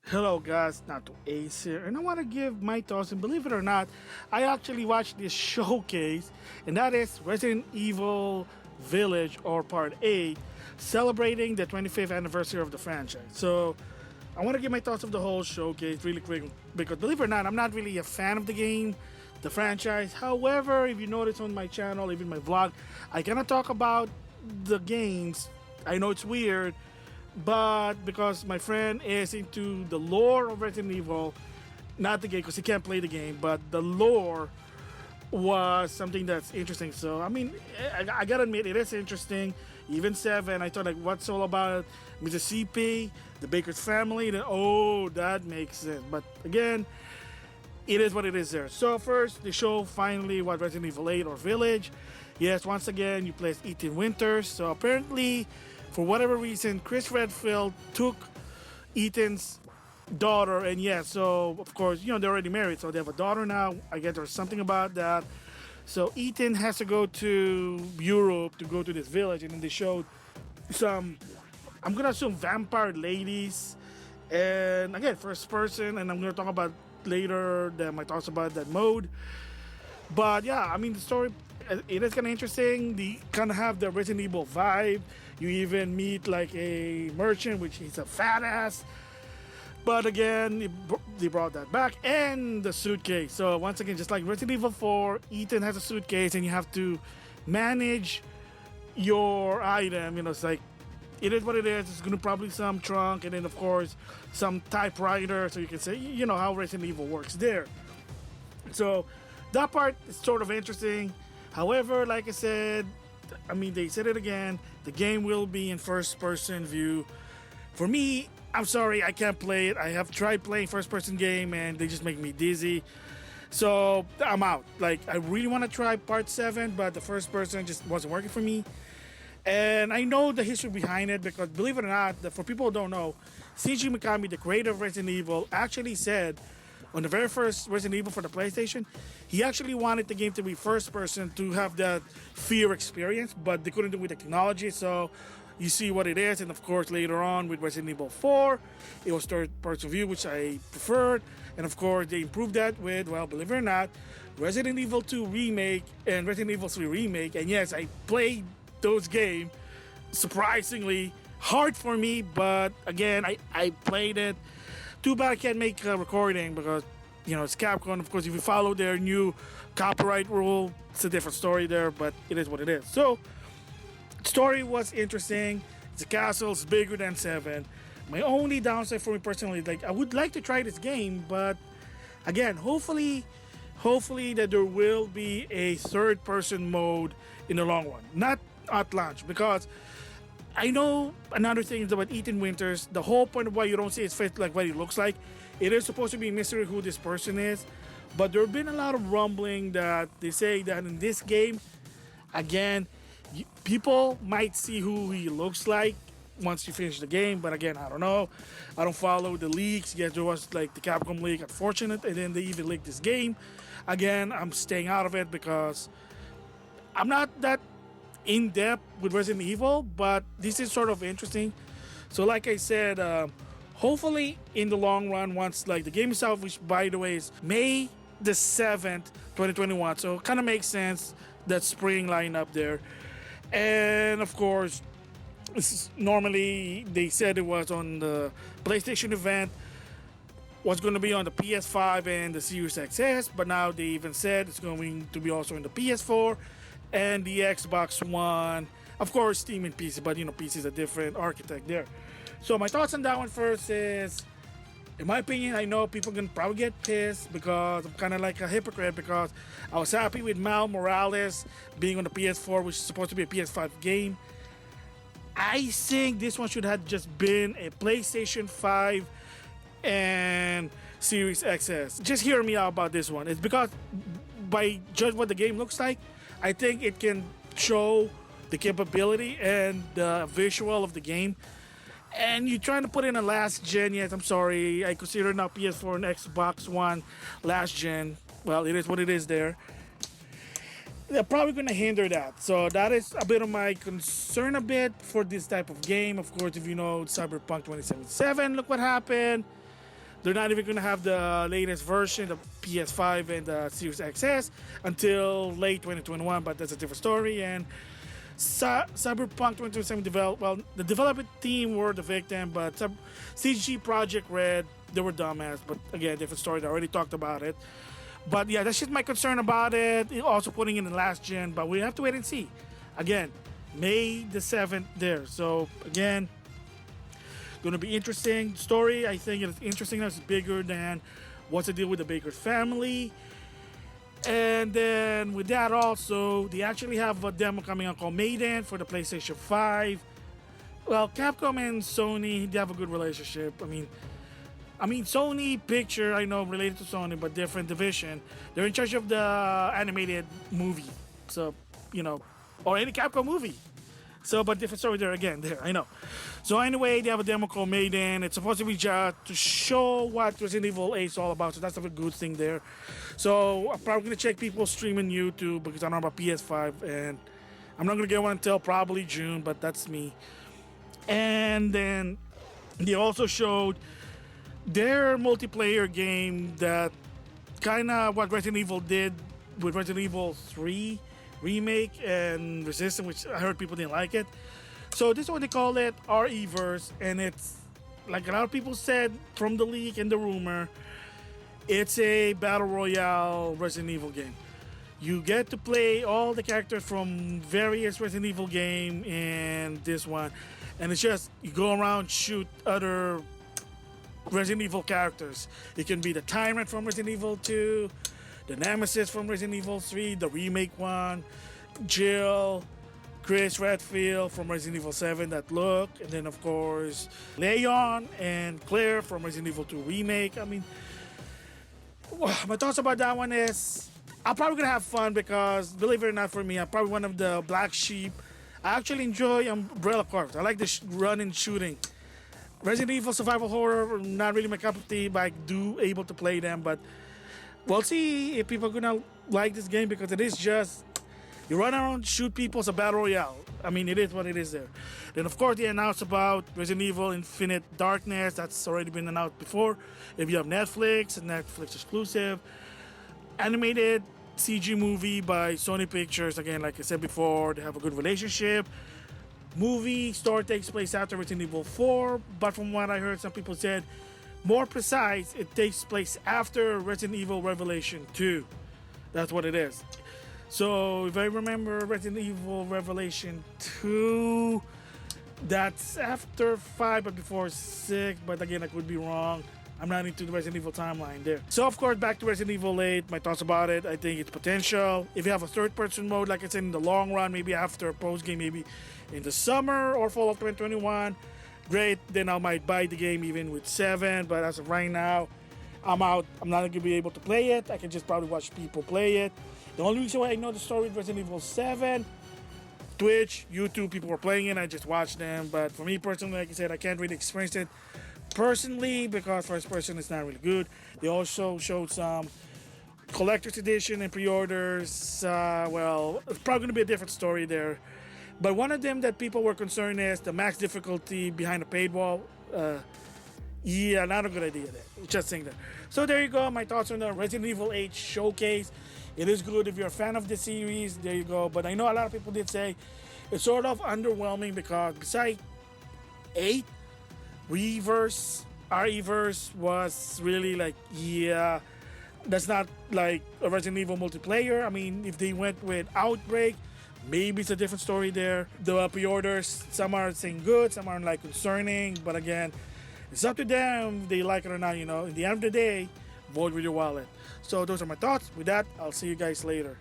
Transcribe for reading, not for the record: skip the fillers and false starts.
Hello guys, NautoAce here, and I want to give my thoughts, and believe it or not, I actually watched this showcase, and that is Resident Evil Village, or Part 8, celebrating the 25th anniversary of the franchise. So, I want to give my thoughts of the whole showcase really quick, because believe it or not, I'm not really a fan of the game, the franchise. However, if you notice on my channel, even my vlog, I cannot talk about the games. I know it's weird, but because my friend is into the lore of Resident Evil, not the game because he can't play the game, but the lore was something that's interesting. So I mean, I gotta admit, it is interesting. Even 7, I thought, like, what's all about Mr. CP, the Baker's family? Then oh, that makes sense. But again, it is what it is there. So first, they show finally what Resident Evil 8 or Village. Yes, once again, you play as Ethan Winters. So apparently, for whatever reason, Chris Redfield took Ethan's daughter, and yeah, so of course, you know, they're already married, so they have a daughter now. I guess there's something about that. So Ethan has to go to Europe to go to this village, and then they showed some, I'm gonna assume, vampire ladies, and again, first person, and I'm gonna talk about later my thoughts about that mode. But yeah, I mean, the story, it is kind of interesting. They kind of have the Resident Evil vibe. You even meet like a merchant, which is a fat ass. But again, they brought that back. And the suitcase. So once again, just like Resident Evil 4, Ethan has a suitcase and you have to manage your item. You know, it's like, it is what it is. It's going to probably some trunk, and then of course some typewriter. So you can say, you know how Resident Evil works there. So that part is sort of interesting. However, like I said, I mean, they said it again, the game will be in first-person view. For me, I'm sorry, I can't play it. I have tried playing first-person game, and they just make me dizzy. So, I'm out. Like, I really want to try Part 7, but the first-person just wasn't working for me. And I know the history behind it, because believe it or not, for people who don't know, Shinji Mikami, the creator of Resident Evil, actually said on the very first Resident Evil for the PlayStation, he actually wanted the game to be first person to have that fear experience, but they couldn't do it with the technology. So you see what it is, and of course later on with Resident Evil 4, it was third person view, which I preferred, and of course they improved that with, well, believe it or not, Resident Evil 2 Remake and Resident Evil 3 Remake. And yes, I played those games, surprisingly hard for me, but again, I played it. Too bad I can't make a recording because, you know, it's Capcom. Of course, if you follow their new copyright rule, it's a different story there, but it is what it is. So, story was interesting. The castle is bigger than 7. My only downside for me personally, like, I would like to try this game, but again, hopefully that there will be a third-person mode in the long run, not at launch, because I know another thing is about Ethan Winters. The whole point of why you don't see his face, like what he looks like, it is supposed to be a mystery who this person is. But there have been a lot of rumbling that they say that in this game, again, people might see who he looks like once you finish the game. But again, I don't know. I don't follow the leaks. Yes, there was like the Capcom leak, unfortunate, and then they even leaked this game. Again, I'm staying out of it because I'm not that in depth with Resident Evil, but this is sort of interesting. So like I said, hopefully in the long run, once like the game itself, which by the way is May the 7th 2021, so it kind of makes sense, that spring lineup there. And of course, normally they said it was on the PlayStation event, was going to be on the PS5 and the Series XS, but now they even said it's going to be also in the PS4 and the Xbox One. Of course, Steam and PC, but you know, PC is a different architect there. So my thoughts on that one first is, in my opinion, I know people can probably get pissed because I'm kind of like a hypocrite, because I was happy with Miles Morales being on the PS4, which is supposed to be a PS5 game. I think this one should have just been a PlayStation 5 and Series XS. Just hear me out about this one. It's because by judge what the game looks like, I think it can show the capability and the visual of the game. And you're trying to put in a last gen, yes, I'm sorry, I consider now PS4 and Xbox One last gen. Well, it is what it is there. they're probably going to hinder that. So that is a bit of my concern a bit for this type of game. Of course, if you know Cyberpunk 2077, look what happened. They're not even going to have the latest version, the PS5 and the Series XS, until late 2021, but that's a different story. And Cyberpunk 2077 the development team were the victim, but CG Project Red, they were dumbass. But again, different story. I already talked about it. But yeah, that's just my concern about it. Also putting in the last gen, but we have to wait and see. Again, May the 7th there. So again, going to be interesting story. I think it's interesting. It's bigger than what's the deal with the Baker family. And then with that also, they actually have a demo coming out called Maiden for the PlayStation 5. Well, Capcom and Sony, they have a good relationship. I mean, Sony Picture, I know, related to Sony, but different division. They're in charge of the animated movie. So, you know, or any Capcom movie. So, but different story there again, there, I know. So anyway, they have a demo called Maiden. It's supposed to be just to show what Resident Evil 8 is all about. So that's a good thing there. So I'm probably going to check people streaming YouTube because I don't have a PS5. And I'm not going to get one until probably June, but that's me. And then they also showed their multiplayer game that kind of what Resident Evil did with Resident Evil 3 remake and Resistance, which I heard people didn't like it. So this is what they call it, RE-verse, and it's like a lot of people said from the leak and the rumor, it's a battle royale Resident Evil game. You get to play all the characters from various Resident Evil game in this one, and it's just you go around shoot other Resident Evil characters. It can be the Tyrant from Resident Evil 2, the Nemesis from Resident Evil 3, the remake one, Jill, Chris Redfield from Resident Evil 7, that look, and then of course Leon and Claire from Resident Evil 2 remake. I mean, my thoughts about that one is I'm probably gonna have fun because, believe it or not, for me, I'm probably one of the black sheep. I actually enjoy Umbrella Corps. I like the run and shooting. Resident Evil survival horror, not really my cup of tea, but I do able to play them. But we'll see if people are gonna like this game because it is just you run around, shoot people. It's a battle royale. I mean, it is what it is there. Then of course they announced about Resident Evil Infinite Darkness. That's already been announced before. If you have Netflix, a Netflix exclusive, animated CG movie by Sony Pictures. Again, like I said before, they have a good relationship. Movie story takes place after Resident Evil 4, but from what I heard, some people said more precise, it takes place after Resident Evil Revelation 2. That's what it is. So if I remember Resident Evil Revelation 2, that's after 5 but before 6, but again I could be wrong. I'm not into the Resident Evil timeline there. So of course, back to Resident Evil 8, my thoughts about it. I think it's potential. If you have a third-person mode, like I said, in the long run, maybe after post-game, maybe in the summer or fall of 2021, great. Then I might buy the game even with 7, but as of right now, I'm out. I'm not going to be able to play it. I can just probably watch people play it. The only reason why I know the story of Resident Evil 7, Twitch, YouTube, people were playing it, I just watched them. But for me personally, like I said, I can't really experience it personally because first person is not really good. They also showed some collector's edition and pre-orders. Well, it's probably going to be a different story there. But one of them that people were concerned is the max difficulty behind the paywall. Yeah, not a good idea there. Just saying that. So there you go, my thoughts on the Resident Evil 8 showcase. It is good if you're a fan of the series. There you go. But I know a lot of people did say it's sort of underwhelming because besides 8, RE-verse was really like, yeah, that's not like a Resident Evil multiplayer. I mean, if they went with Outbreak, maybe it's a different story there. The pre-orders, some are saying good, some are like concerning, but again, it's up to them if they like it or not, you know. At the end of the day, vote with your wallet. So those are my thoughts. With that, I'll see you guys later.